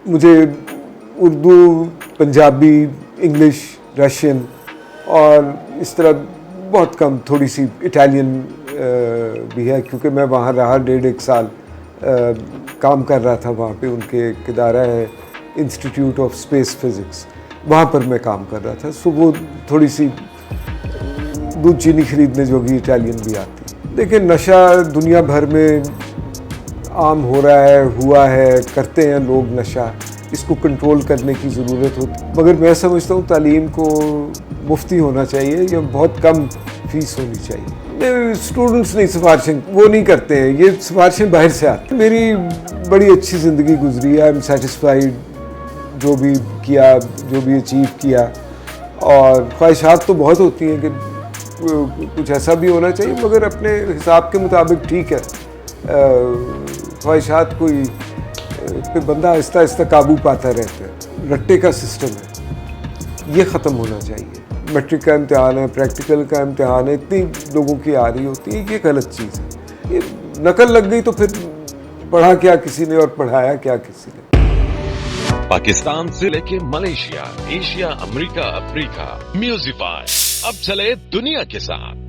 मुझे Urdu, Punjabi, English, Russian और इस तरह बहुत कम, थोड़ी सी इटालियन भी है, क्योंकि मैं वहाँ रहा 1.5 साल, काम कर रहा था वहाँ पे। उनके एक इदारा है इंस्टीट्यूट ऑफ स्पेस फिज़िक्स, वहाँ पर मैं काम कर रहा था। सो वो थोड़ी सी दूध चीनी खरीदने जोगी इटालियन भी आती है। देखिए, नशा दुनिया भर में आम हो रहा है, हुआ है, करते हैं लोग नशा। इसको कंट्रोल करने की ज़रूरत होती, मगर मैं समझता हूँ तालीम को मुफ्ती होना चाहिए या बहुत कम फीस होनी चाहिए। स्टूडेंट्स नहीं सिफारिशें वो नहीं करते हैं, ये सिफारिशें बाहर से आती हैं। मेरी बड़ी अच्छी ज़िंदगी गुजरी है, आई एम सेटिस्फाइड जो भी किया, जो भी अचीव किया। और ख्वाहिशात तो बहुत होती हैं कि कुछ ऐसा भी होना चाहिए, मगर अपने हिसाब के मुताबिक ठीक है। ख्वाहिशात कोई पे बंदा आहिस्ता आहिस्ता काबू पाता रहता है। रट्टे का सिस्टम है, ये ख़त्म होना चाहिए। मैट्रिक का इम्तिहान है, प्रैक्टिकल का इम्तिहान है, इतनी लोगों की आ रही होती है, ये गलत चीज़ है। ये नकल लग गई तो फिर पढ़ा क्या किसी ने और पढ़ाया क्या किसी ने। पाकिस्तान से लेके मलेशिया, एशिया, अमेरिका, अफ्रीका, म्यूजिफाई अब चले दुनिया के साथ।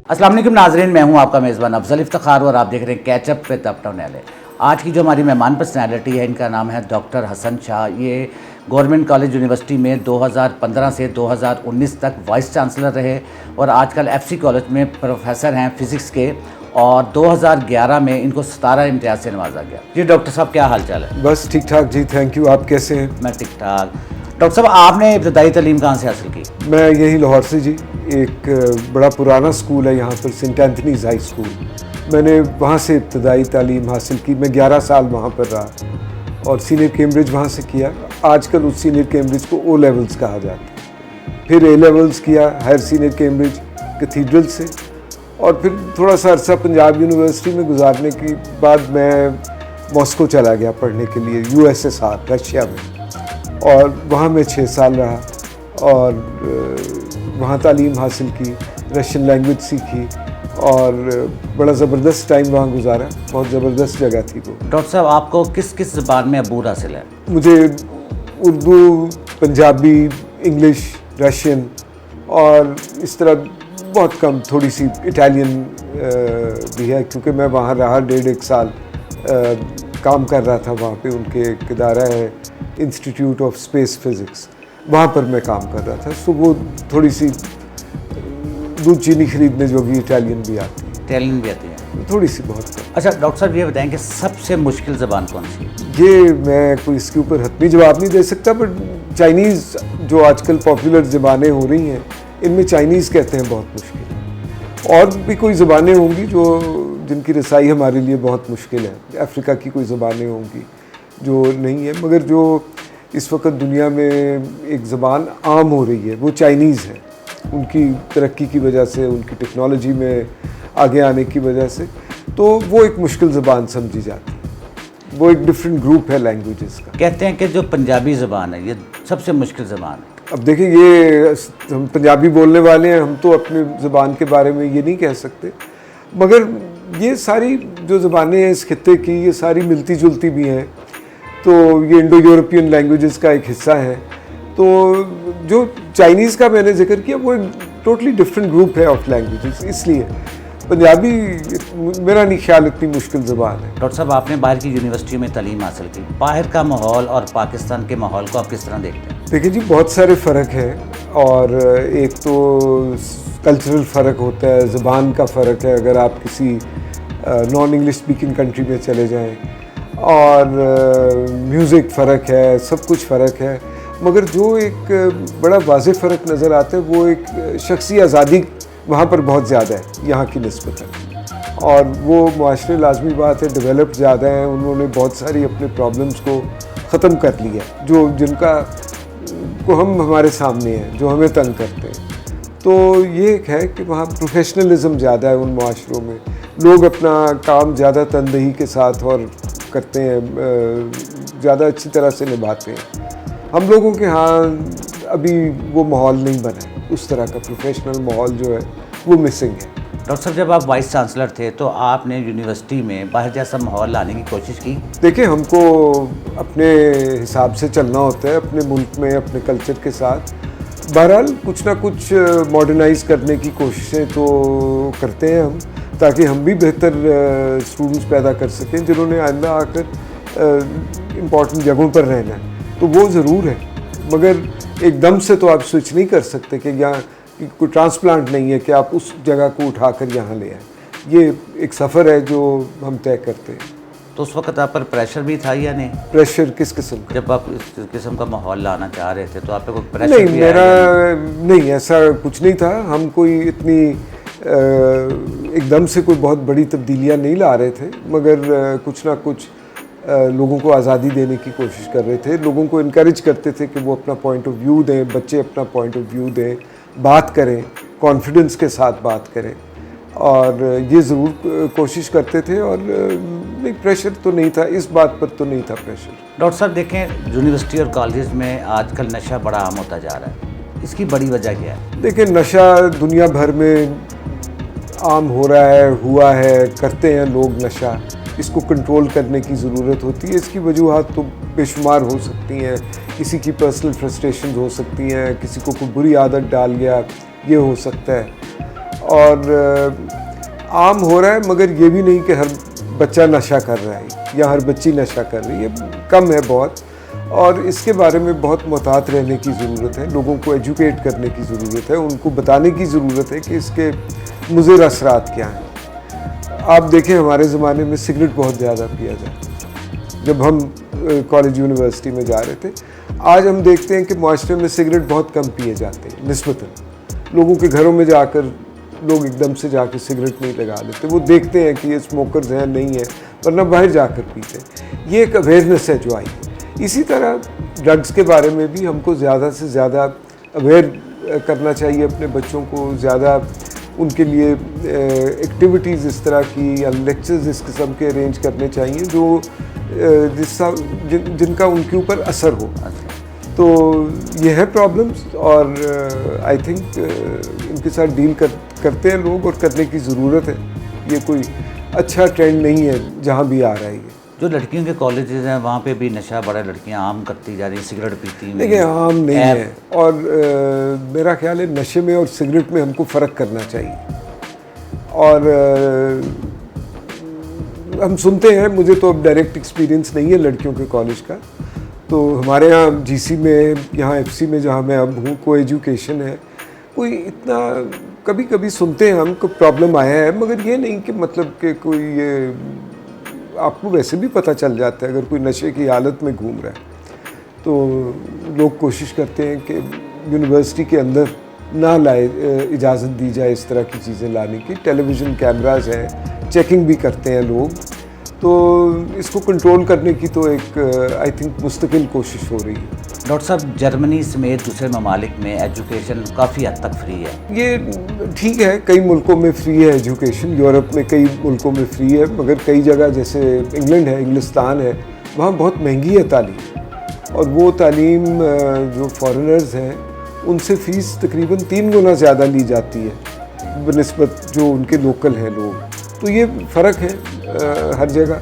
अस्सलाम वालेकुम नाजरीन, मैं हूं आपका मेज़बान अफजल इफ्तिखार और आप देख रहे हैं कैचअप विद अपटन एले। आज की जो हमारी मेहमान पर्सनैलिटी है, इनका नाम है डॉक्टर हसन शाह। ये गवर्नमेंट कॉलेज यूनिवर्सिटी में 2015 से 2019 तक वाइस चांसलर रहे और आजकल एफसी कॉलेज में प्रोफेसर हैं फ़िज़िक्स के, और 2011 में इनको 17 इम्तियाज़ से नवाजा गया। जी डॉक्टर साहब, क्या हाल चाल है? बस ठीक ठाक जी, थैंक यू। आप कैसे हैं? मैं ठीक ठाक। डॉक्टर साहब, आपने इब्तदाई तालीम कहाँ से हासिल की? मैं यही लाहौर से जी। एक बड़ा पुराना स्कूल है यहाँ पर, सेंट एंथनीज़ हाई स्कूल, मैंने वहाँ से इब्तदाई तालीम हासिल की। मैं 11 साल वहाँ पर रहा और सीनियर कैम्ब्रिज वहाँ से किया। आजकल उस सीनियर कैम्ब्रिज को ओ लेवल्स कहा जाता है। फिर ए लेवल्स किया हायर सीनियर कैम्ब्रिज कैथीड्रल से, और फिर थोड़ा सा अरसा पंजाब यूनिवर्सिटी में गुजारने के बाद मैं मॉस्को चला गया पढ़ने के लिए, USSR रशिया में, और वहाँ मैं 6 साल रहा और वहाँ तालीम हासिल की, रशियन लैंग्वेज सीखी और बड़ा ज़बरदस्त टाइम वहाँ गुजारा। बहुत ज़बरदस्त जगह थी वो। डॉक्टर साहब, आपको किस किस ज़बान में अबूर हासिल है? मुझे उर्दू, पंजाबी, इंग्लिश, रशियन और इस तरह बहुत कम, थोड़ी सी इटालियन भी है, क्योंकि मैं वहाँ रहा 1.5 साल, काम कर रहा था वहाँ पे। उनके एक इदारा है इंस्टीट्यूट ऑफ स्पेस फिज़िक्स, वहाँ पर मैं काम कर रहा था। सो वो थोड़ी सी दूध चीनी खरीदने जोगी इटालियन भी आती है। इटालियन भी आती है? थोड़ी सी, बहुत कम। अच्छा डॉक्टर साहब, ये बताएं कि सबसे मुश्किल ज़बान कौन सी है? ये मैं कोई इसके ऊपर हतमी जवाब नहीं दे सकता, बट चाइनीज़ जो आजकल पॉपुलर ज़बानें हो रही हैं, इनमें चाइनीज़ कहते हैं बहुत मुश्किल। और भी कोई ज़बानें होंगी जो जिनकी रसाई हमारे लिए बहुत मुश्किल है। अफ्रीका की कोई ज़बानें होंगी जो नहीं है, मगर जो इस वक्त दुनिया में एक ज़बान आम हो रही है वो चाइनीज़ है। उनकी तरक्की की वजह से, उनकी टेक्नोलॉजी में आगे आने की वजह से, तो वो एक मुश्किल ज़बान समझी जाती है। वो एक डिफरेंट ग्रुप है लैंग्वेजेस का। कहते हैं कि जो पंजाबी ज़बान है ये सबसे मुश्किल ज़बान है। अब देखिए, ये हम पंजाबी बोलने वाले हैं, हम तो अपनी ज़बान के बारे में ये नहीं कह सकते, मगर ये सारी जो ज़बानें हैं इस खित्ते की, ये सारी मिलती जुलती भी हैं। तो ये इंडो यूरोपियन लैंग्वेजेस का एक हिस्सा है। तो जो चाइनीज़ का मैंने जिक्र किया, वो एक टोटली डिफरेंट ग्रुप है ऑफ लैंग्वेजेस, इसलिए पंजाबी मेरा नहीं ख्याल इतनी मुश्किल ज़बान है। डॉक्टर साहब, आपने बाहर की यूनिवर्सिटियों में तालीम हासिल की, बाहर का माहौल और पाकिस्तान के माहौल को आप किस तरह देखते हैं? देखिए जी, बहुत सारे फ़र्क हैं, और एक तो कल्चरल फ़र्क होता है, ज़बान का फ़र्क है अगर आप किसी नॉन इंग्लिश स्पीकिंग कंट्री में चले जाएं, और म्यूज़िक फ़र्क है, सब कुछ फ़र्क है। मगर जो एक बड़ा वाज़ेह फ़र्क नज़र आता है वो एक शख्सी आज़ादी वहाँ पर बहुत ज़्यादा है यहाँ की निस्बत है, और वो मुआशरे लाजमी बात है डेवलप्ड ज़्यादा हैं। उन्होंने बहुत सारी अपने प्रॉब्लम्स को ख़त्म कर लिया, जो जिनका को हम हमारे सामने हैं, जो हमें तंग करते हैं। तो ये एक है कि वहाँ प्रोफेशनलिज्म ज़्यादा है उन मुआशरों में, लोग अपना काम ज़्यादा तनदेही के साथ और करते हैं, ज़्यादा अच्छी तरह से निभाते हैं। हम लोगों के यहाँ अभी वो माहौल नहीं बना है, उस तरह का प्रोफेशनल माहौल जो है वो मिसिंग है। डॉक्टर साहब, जब आप वाइस चांसलर थे तो आपने यूनिवर्सिटी में बाहर जैसा माहौल लाने की कोशिश की? देखिए, हमको अपने हिसाब से चलना होता है, अपने मुल्क में अपने कल्चर के साथ। बहरहाल कुछ ना कुछ मॉडर्नाइज़ करने की कोशिशें तो करते हैं हम, ताकि हम भी बेहतर स्टूडेंट्स पैदा कर सकें जिन्होंने आइंदा आकर इम्पॉर्टेंट जगहों पर रहना है। तो वो ज़रूर है, मगर एकदम से तो आप स्विच नहीं कर सकते कि यहाँ कोई ट्रांसप्लांट नहीं है कि आप उस जगह को उठाकर यहाँ ले आए। ये एक सफ़र है जो हम तय करते हैं। तो उस वक्त आप पर प्रेशर भी था या नहीं? प्रेशर किस किस्म का? जब आप इस किस्म का माहौल लाना चाह रहे थे तो आप पे कोई प्रेशर नहीं, भी आया मेरा या नहीं? नहीं, ऐसा कुछ नहीं था। हम कोई इतनी एकदम से कोई बहुत बड़ी तब्दीलियां नहीं ला रहे थे, मगर कुछ ना कुछ लोगों को आज़ादी देने की कोशिश कर रहे थे। लोगों को इनकरेज करते थे कि वो अपना पॉइंट ऑफ व्यू दें, बच्चे अपना पॉइंट ऑफ व्यू दें, बात करें, कॉन्फिडेंस के साथ बात करें, और ये ज़रूर कोशिश करते थे। और नहीं, प्रेशर तो नहीं था, इस बात पर तो नहीं था प्रेशर। डॉक्टर साहब देखें, यूनिवर्सिटी और कॉलेज में आजकल नशा बड़ा आम होता जा रहा है, इसकी बड़ी वजह क्या है? देखिए, नशा दुनिया भर में आम हो रहा है, हुआ है, करते हैं लोग नशा। इसको कंट्रोल करने की ज़रूरत होती है। इसकी वजूहात तो बेशुमार हो सकती हैं। किसी की पर्सनल फ्रस्ट्रेशन हो सकती हैं, किसी को कोई बुरी आदत डाल गया, ये हो सकता है। और आम हो रहा है, मगर ये भी नहीं कि हर बच्चा नशा कर रहा है या हर बच्ची नशा कर रही है, कम है बहुत। और इसके बारे में बहुत मोहतात रहने की ज़रूरत है। लोगों को एजुकेट करने की ज़रूरत है, उनको बताने की ज़रूरत है कि इसके मुज़िर असरात क्या हैं। आप देखें, हमारे ज़माने में सिगरेट बहुत ज़्यादा पिया जाता, जब हम कॉलेज यूनिवर्सिटी में जा रहे थे। आज हम देखते हैं कि माशरे में सिगरेट बहुत कम पिए जाते हैं निस्बतन। लोगों के घरों में जाकर लोग एकदम से जाकर सिगरेट नहीं लगा लेते, वो देखते हैं कि ये स्मोकर्स हैं, नहीं है, वरना बाहर जाकर पीते हैं। ये एक अवेयरनेस है जो आई है। इसी तरह ड्रग्स के बारे में भी हमको ज़्यादा से ज़्यादा अवेयर करना चाहिए अपने बच्चों को। ज़्यादा उनके लिए एक्टिविटीज़ इस तरह की या लेक्चर्स इस किस्म के अरेंज करने चाहिए जो जिनका उनके ऊपर असर हो। तो ये है प्रॉब्लम्स, और आई थिंक इनके साथ डील करते हैं लोग, और करने की ज़रूरत है। ये कोई अच्छा ट्रेंड नहीं है जहाँ भी आ रहा है ये। जो लड़कियों के कॉलेजेस हैं वहाँ पे भी नशा बड़ा लड़कियाँ आम करती जा रही, सिगरेट पीती हैं। देखिए, आम नहीं है, और मेरा ख्याल है नशे में और सिगरेट में हमको फ़र्क करना चाहिए। और हम सुनते हैं, मुझे तो अब डायरेक्ट एक्सपीरियंस नहीं है लड़कियों के कॉलेज का, तो हमारे यहाँ जीसी में, यहाँ एफसी में जहाँ मैं अब हूँ, को एजुकेशन है, कोई इतना कभी कभी सुनते हैं हम, कोई प्रॉब्लम आया है, मगर ये नहीं कि मतलब कि कोई ये आपको वैसे भी पता चल जाता है अगर कोई नशे की हालत में घूम रहा है। तो लोग कोशिश करते हैं कि यूनिवर्सिटी के अंदर ना लाए, इजाज़त दी जाए इस तरह की चीज़ें लाने की। टेलीविज़न कैमरास हैं, चेकिंग भी करते हैं लोग, तो इसको कंट्रोल करने की तो एक आई थिंक मुस्तकिल कोशिश हो रही है। डॉक्टर साहब, जर्मनी समेत दूसरे ममालिक में एजुकेशन काफ़ी हद तक फ्री है। ये ठीक है, कई मुल्कों में फ्री है एजुकेशन, यूरोप में कई मुल्कों में फ्री है, मगर कई जगह जैसे इंग्लैंड है, इंग्लिस्तान है, वहाँ बहुत महंगी है तालीम। और वो तालीम जो फॉरेनर्स हैं उनसे फ़ीस तकरीबन 3 गुना ज़्यादा ली जाती है बनिस्बत जो उनके लोकल हैं लोग। तो ये फ़र्क है हर जगह,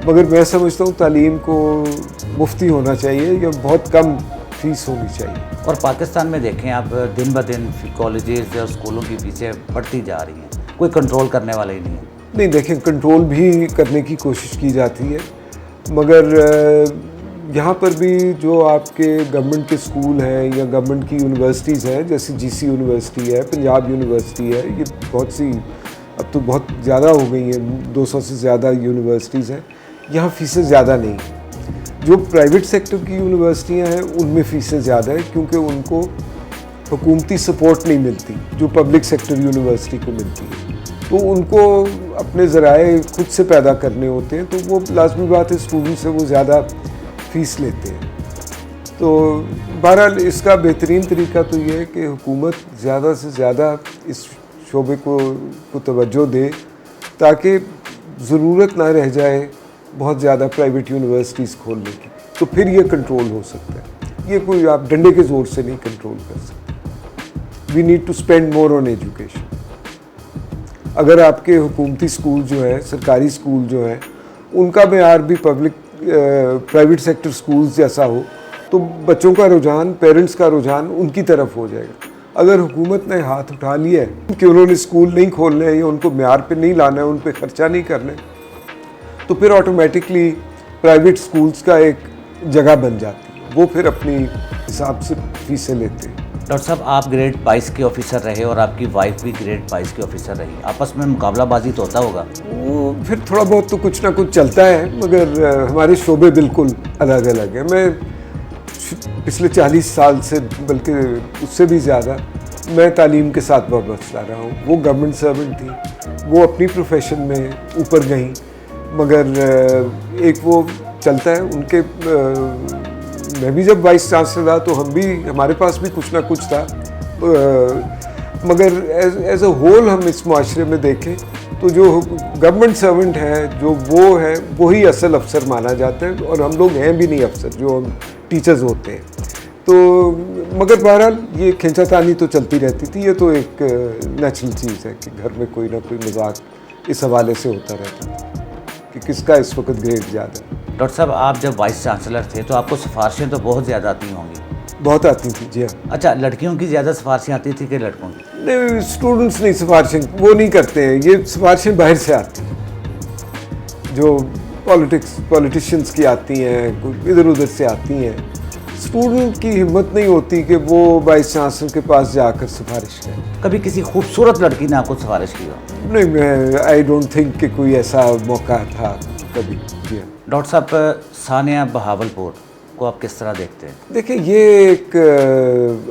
मगर मैं समझता हूँ तालीम को मुफ्ती होना चाहिए या बहुत कम फीस होनी चाहिए। और पाकिस्तान में देखें आप, दिन ब दिन कॉलेजेस और स्कूलों की फीसें बढ़ती जा रही हैं, कोई कंट्रोल करने वाला ही नहीं है। नहीं, देखें, कंट्रोल भी करने की कोशिश की जाती है, मगर यहाँ पर भी जो आपके गवर्नमेंट के स्कूल हैं या गवर्नमेंट की यूनिवर्सिटीज़ हैं, जैसे जीसी यूनिवर्सिटी है, पंजाब यूनिवर्सिटी है, ये बहुत सी अब तो बहुत ज़्यादा हो गई हैं, 200 से ज़्यादा यूनिवर्सिटीज़ हैं। यहाँ फ़ीसें ज़्यादा नहीं हैं। जो प्राइवेट सेक्टर की यूनिवर्सिटियाँ हैं उनमें फ़ीसें ज़्यादा हैं, क्योंकि उनको हुकूमती सपोर्ट नहीं मिलती जो पब्लिक सेक्टर यूनिवर्सिटी को मिलती है। तो उनको अपने ज़राए खुद से पैदा करने होते हैं, तो वो लाजमी बात है स्टूडेंट से वो ज़्यादा फ़ीस लेते हैं। तो बहरहाल इसका बेहतरीन तरीका तो ये है कि हुकूमत ज़्यादा से ज़्यादा इस शोबे को तवज्जो दे, ताकि ज़रूरत ना रह जाए बहुत ज़्यादा प्राइवेट यूनिवर्सिटीज़ खोलने की। तो फिर ये कंट्रोल हो सकता है। ये कोई आप डंडे के ज़ोर से नहीं कंट्रोल कर सकते। We need to spend more on education. अगर आपके हुकूमती स्कूल जो है, सरकारी स्कूल जो है, उनका मेयार भी पब्लिक प्राइवेट सेक्टर स्कूल्स जैसा हो, तो बच्चों का रुझान, पेरेंट्स का रुझान उनकी तरफ हो जाएगा। अगर हुकूमत ने हाथ उठा लिया है कि उन्होंने स्कूल नहीं खोलने हैं या उनको मेयार पे नहीं लाना है, उन पे खर्चा नहीं करना है, तो फिर ऑटोमेटिकली प्राइवेट स्कूल्स का एक जगह बन जाती है, वो फिर अपनी हिसाब से फीसें लेते हैं। डॉक्टर साहब, आप ग्रेड 22 के ऑफिसर रहे और आपकी वाइफ भी ग्रेड 22 की ऑफिसर रही, आपस में मुकाबलाबाजी तो होता होगा? वो फिर थोड़ा बहुत तो कुछ ना कुछ चलता है, मगर हमारे शोबे बिल्कुल अलग अलग हैं। मैं पिछले 40 साल से, बल्कि उससे भी ज़्यादा, मैं तालीम के साथ वाबस्ता रहा हूँ। वो गवर्नमेंट सर्वेंट थी, वो अपनी प्रोफेशन में ऊपर गई, मगर एक वो चलता है उनके। मैं भी जब वाइस चांसलर रहा तो हम भी, हमारे पास भी कुछ ना कुछ था, मगर एज अ होल हम इस माशरे में देखें तो जो गवर्नमेंट सर्वेंट है, जो वो है, वही असल अफसर माना जाता है, और हम लोग हैं भी नहीं अफसर, जो हम टीचर्स होते हैं। तो मगर बहरहाल ये खींचातानी तो चलती रहती थी। ये तो एक नेचुरल चीज़ है कि घर में कोई ना कोई मजाक इस हवाले से होता रहता है कि किसका इस वक्त ग्रेड ज़्यादा है। डॉक्टर साहब, आप जब वाइस चांसलर थे तो आपको सिफारिशें तो बहुत ज़्यादा आती होंगी? बहुत आती थी, जी हाँ। अच्छा, लड़कियों की ज़्यादा सिफारिशें आती थी कि लड़कों की? नहीं, स्टूडेंट्स नहीं सिफारिशें, वो नहीं करते हैं, ये सिफारिशें बाहर से आती हैं, जो पॉलिटिशियंस की आती हैं, इधर उधर से आती हैं। स्टूडेंट की हिम्मत नहीं होती कि वो वाइस चांसलर के पास जाकर सिफारिश करें। कभी किसी खूबसूरत लड़की ने आपको सिफारिश की हो? नहीं, मैं आई डोंट थिंक कि कोई ऐसा मौका था कभी। जी हाँ। डॉक्टर साहब, सानिया बहावलपुर को आप किस तरह देखते हैं? देखिए, ये एक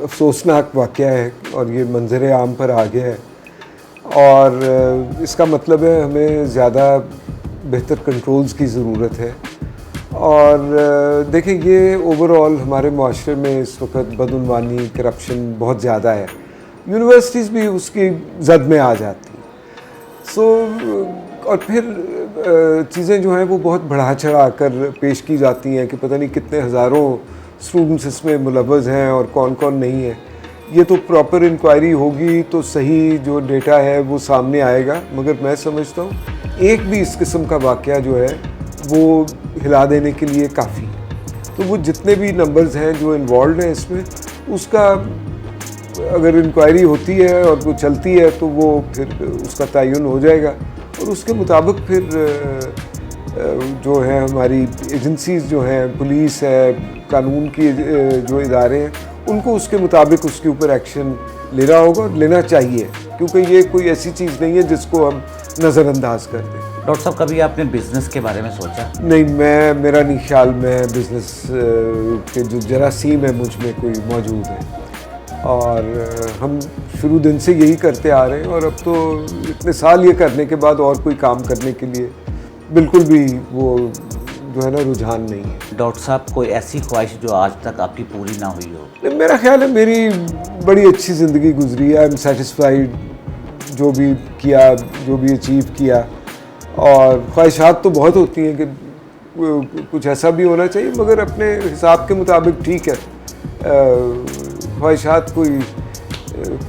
अफसोसनाक वाक़या है और ये मंजर आम पर आ गया है, और इसका मतलब है हमें ज़्यादा बेहतर कंट्रोल्स की ज़रूरत है। और देखिए, ये ओवरऑल हमारे माशरे में इस वक्त बदउनवानी, करप्शन बहुत ज़्यादा है। यूनिवर्सिटीज़ भी उसकी जद में आ जाती हैं। और फिर चीज़ें जो हैं वो बहुत बढ़ा चढ़ा कर पेश की जाती हैं कि पता नहीं कितने हज़ारों स्टूडेंट्स इसमें मुलव्वज़ हैं और कौन कौन नहीं है। ये तो प्रॉपर इंक्वायरी होगी तो सही जो डेटा है वो सामने आएगा, मगर मैं समझता हूँ एक भी इस किस्म का वाक़या जो है वो हिला देने के लिए काफ़ी है। तो वो जितने भी नंबर्स हैं जो इन्वॉल्व हैं इसमें, उसका अगर इंक्वायरी होती है और वो चलती है तो वो फिर उसका तयन हो जाएगा, और उसके मुताबिक फिर जो है हमारी एजेंसीज़ जो हैं, पुलिस है, कानून की जो इदारे हैं, उनको उसके मुताबिक उसके ऊपर एक्शन लेना होगा और लेना चाहिए, क्योंकि ये कोई ऐसी चीज़ नहीं है जिसको हम नज़रअंदाज कर दें। डॉक्टर साहब, कभी आपने बिजनेस के बारे में सोचा? नहीं, मेरा नहीं ख्याल मैं बिज़नेस के जो जरासीम है मुझ में कोई मौजूद है, और हम शुरू दिन से यही करते आ रहे हैं, और अब तो इतने साल ये करने के बाद और कोई काम करने के लिए बिल्कुल भी वो जो है ना रुझान नहीं है। डॉक्टर साहब, कोई ऐसी ख्वाहिश जो आज तक आपकी पूरी ना हुई हो? नहीं, मेरा ख्याल है मेरी बड़ी अच्छी ज़िंदगी गुजरी है। आई एम सेटिस्फाइड जो भी किया, जो भी अचीव किया, और ख्वाहिशात तो बहुत होती हैं कि कुछ ऐसा भी होना चाहिए, मगर अपने हिसाब के मुताबिक ठीक है। ख्वाहिशात कोई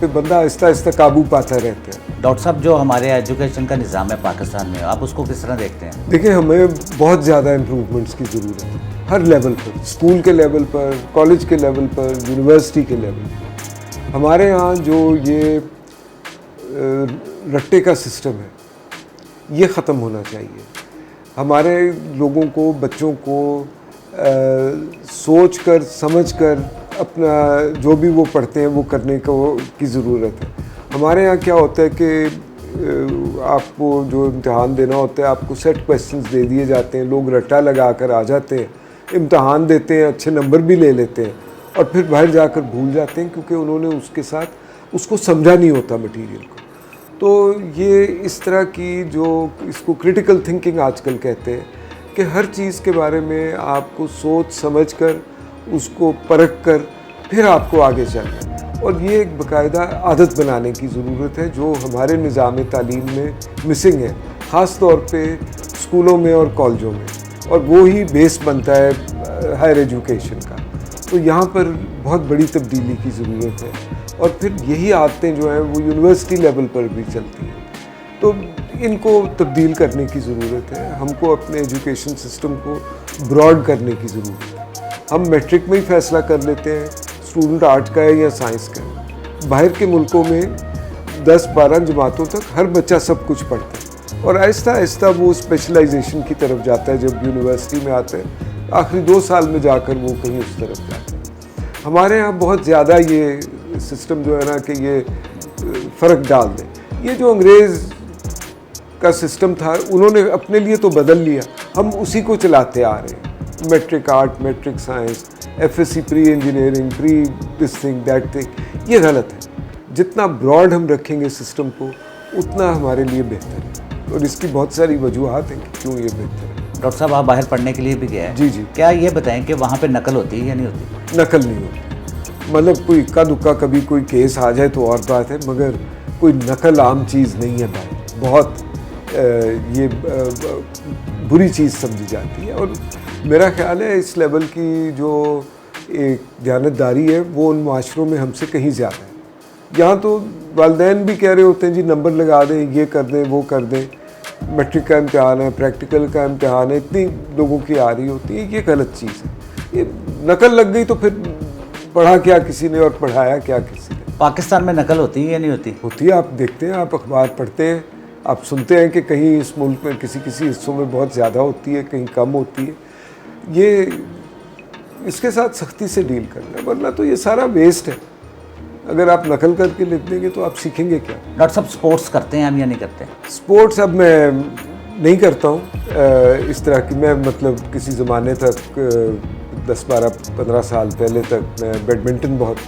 पे बंदा आहिस्ता आहिस्ता काबू पाता रहता है। डॉक्टर साहब, जो हमारे एजुकेशन का निज़ाम है पाकिस्तान में, आप उसको किस तरह देखते हैं? देखिए, हमें बहुत ज़्यादा इम्प्रूवमेंट्स की ज़रूरत है हर लेवल पर, स्कूल के लेवल पर, कॉलेज के लेवल पर, यूनिवर्सिटी के लेवल पर। हमारे यहाँ जो ये रट्टे का सिस्टम है, ये ख़त्म होना चाहिए। हमारे लोगों को, बच्चों को सोच कर, समझ कर अपना जो भी वो पढ़ते हैं वो करने की ज़रूरत है। हमारे यहाँ क्या होता है कि आपको जो इम्तहान देना होता है, आपको सेट क्वेश्चंस दे दिए जाते हैं, लोग रट्टा लगा कर आ जाते हैं, इम्तहान देते हैं, अच्छे नंबर भी ले लेते हैं, और फिर बाहर जाकर भूल जाते हैं क्योंकि उन्होंने उसके साथ उसको समझा नहीं होता मटीरियल को। तो ये इस तरह की जो इसको क्रिटिकल थिंकिंग आजकल कहते हैं कि हर चीज़ के बारे में आपको सोच समझ कर, उसको परख कर फिर आपको आगे चलना है, और ये एक बाकायदा आदत बनाने की ज़रूरत है जो हमारे निज़ाम तालीम में मिसिंग है, ख़ास तौर पे स्कूलों में और कॉलेजों में, और वो ही बेस बनता है हायर एजुकेशन का। तो यहाँ पर बहुत बड़ी तब्दीली की ज़रूरत है, और फिर यही आदतें जो हैं वो यूनिवर्सिटी लेवल पर भी चलती हैं तो इनको तब्दील करने की ज़रूरत है। हमको अपने एजुकेशन सिस्टम को ब्रॉड करने की ज़रूरत है। हम मैट्रिक में ही फैसला कर लेते हैं स्टूडेंट आर्ट का है या साइंस का है। बाहर के मुल्कों में 10-12 जमातों तक हर बच्चा सब कुछ पढ़ता है और आहिस्ता आहिस्ता वो स्पेशलाइजेशन की तरफ जाता है। जब यूनिवर्सिटी में आते हैं आखिरी 2 साल में जाकर वो कहीं उस तरफ जाते हैं। हमारे यहाँ बहुत ज़्यादा ये सिस्टम जो है ना कि ये फ़र्क डाल दें। ये जो अंग्रेज़ का सिस्टम था उन्होंने अपने लिए तो बदल लिया, हम उसी को चलाते आ रहे हैं। Matric art, matric science, FSc pre engineering, pre this thing that thing, ये गलत है। जितना ब्रॉड हम रखेंगे सिस्टम को उतना हमारे लिए बेहतर है और इसकी बहुत सारी वजूहात हैं कि क्यों ये बेहतर है। डॉक्टर साहब, आप बाहर पढ़ने के लिए भी गए हैं। जी जी। क्या ये बताएं कि वहाँ पे नकल होती है या नहीं होती? नकल नहीं होती, मतलब कोई इक्का दुक्का कभी कोई केस आ जाए तो और बात है, मगर कोई नकल आम चीज़ नहीं है भाई। बहुत ये बुरी चीज़ समझी जाती है और मेरा ख्याल है इस लेवल की जो एक दयानतदारी है वो उन माशरों में हमसे कहीं ज़्यादा है। यहाँ तो वालिदैन भी कह रहे होते हैं जी नंबर लगा दें, ये कर दें, वो कर दें, मैट्रिक का इम्तहान है, प्रैक्टिकल का इम्तहान है, इतनी लोगों की आ रही होती है, ये गलत चीज़ है। ये नकल लग गई तो फिर पढ़ा क्या किसी ने और पढ़ाया क्या किसी ने। पाकिस्तान में नकल होती है या नहीं होती? होती है, आप देखते हैं, आप अखबार पढ़ते हैं, आप सुनते हैं कि कहीं इस मुल्क में किसी किसी हिस्सों में बहुत ज़्यादा होती है, कहीं कम होती है। ये इसके साथ सख्ती से डील करना है, वरना तो ये सारा वेस्ट है। अगर आप नकल करके लिख देंगे तो आप सीखेंगे क्या? डॉक्टर साहब, स्पोर्ट्स करते हैं हम या नहीं करते? स्पोर्ट्स अब मैं नहीं करता हूँ इस तरह की। मैं मतलब किसी ज़माने तक 10-12-15 साल पहले तक मैं बैडमिंटन बहुत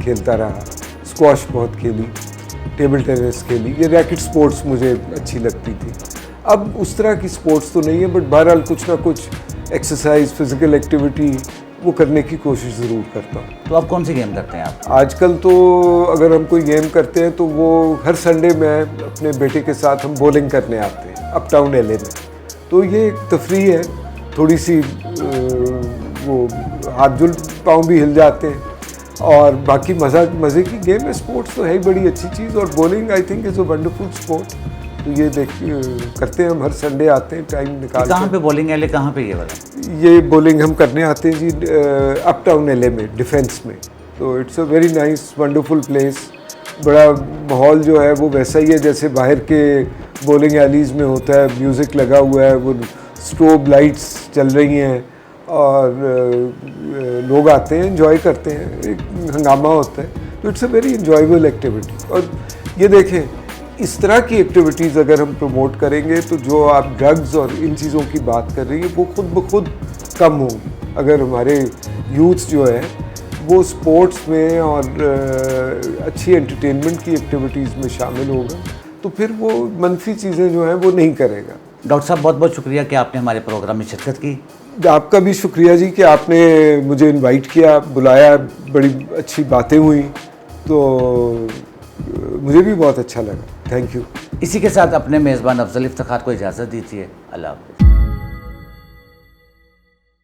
खेलता रहा, स्क्वॉश बहुत खेली, टेबल टेनिस खेली, ये रैकेट स्पोर्ट्स मुझे अच्छी लगती थी। अब उस तरह की स्पोर्ट्स तो नहीं है, बट बहरहाल कुछ ना कुछ एक्सरसाइज, फिज़िकल एक्टिविटी वो करने की कोशिश ज़रूर करता हूँ। तो आप कौन सी गेम करते हैं आप? आजकल तो अगर हम कोई गेम करते हैं तो वो हर संडे में अपने बेटे के साथ हम बॉलिंग करने आते हैं अप टाउन एलए में। तो ये एक तफरीह है, थोड़ी सी वो हाथ जुल पाँव भी हिल जाते हैं और बाकी मज़े की गेम है। स्पोर्ट्स तो है ही बड़ी अच्छी चीज़ और bowling I think is a wonderful sport. तो ये करते हैं हम, हर संडे आते हैं टाइम निकाल। कहाँ पे बॉलिंग एलए, कहाँ पे ये वाला? ये बॉलिंग हम करने आते हैं जी अप टाउन एलए में, डिफेंस में। तो it's a very nice wonderful place. बड़ा माहौल जो है वो वैसा ही है जैसे बाहर के बॉलिंग एलीज में होता है। म्यूज़िक लगा हुआ है, वो स्ट्रोब लाइट्स चल रही हैं और लोग आते हैं, एंजॉय करते हैं, एक हंगामा होता है। तो it's a very enjoyable activity. और ये देखें, इस तरह की एक्टिविटीज़ अगर हम प्रमोट करेंगे तो जो आप ड्रग्स और इन चीज़ों की बात कर रही हैं वो खुद ब खुद कम होंगी। अगर हमारे यूथ जो है वो स्पोर्ट्स में और अच्छी एंटरटेनमेंट की एक्टिविटीज़ में शामिल होगा तो फिर वो मनफी चीज़ें जो हैं वो नहीं करेगा। डॉक्टर साहब, बहुत बहुत शुक्रिया कि आपने हमारे प्रोग्राम में शिरकत की। आपका भी शुक्रिया जी कि आपने मुझे इनवाइट किया, बुलाया, बड़ी अच्छी बातें हुई, तो मुझे भी बहुत अच्छा लगा। Thank you. इसी के साथ अपने मेज़बान अफजल इफ्तिखार को इजाज़त दीजिए। अल्लाह हाफ़िज़।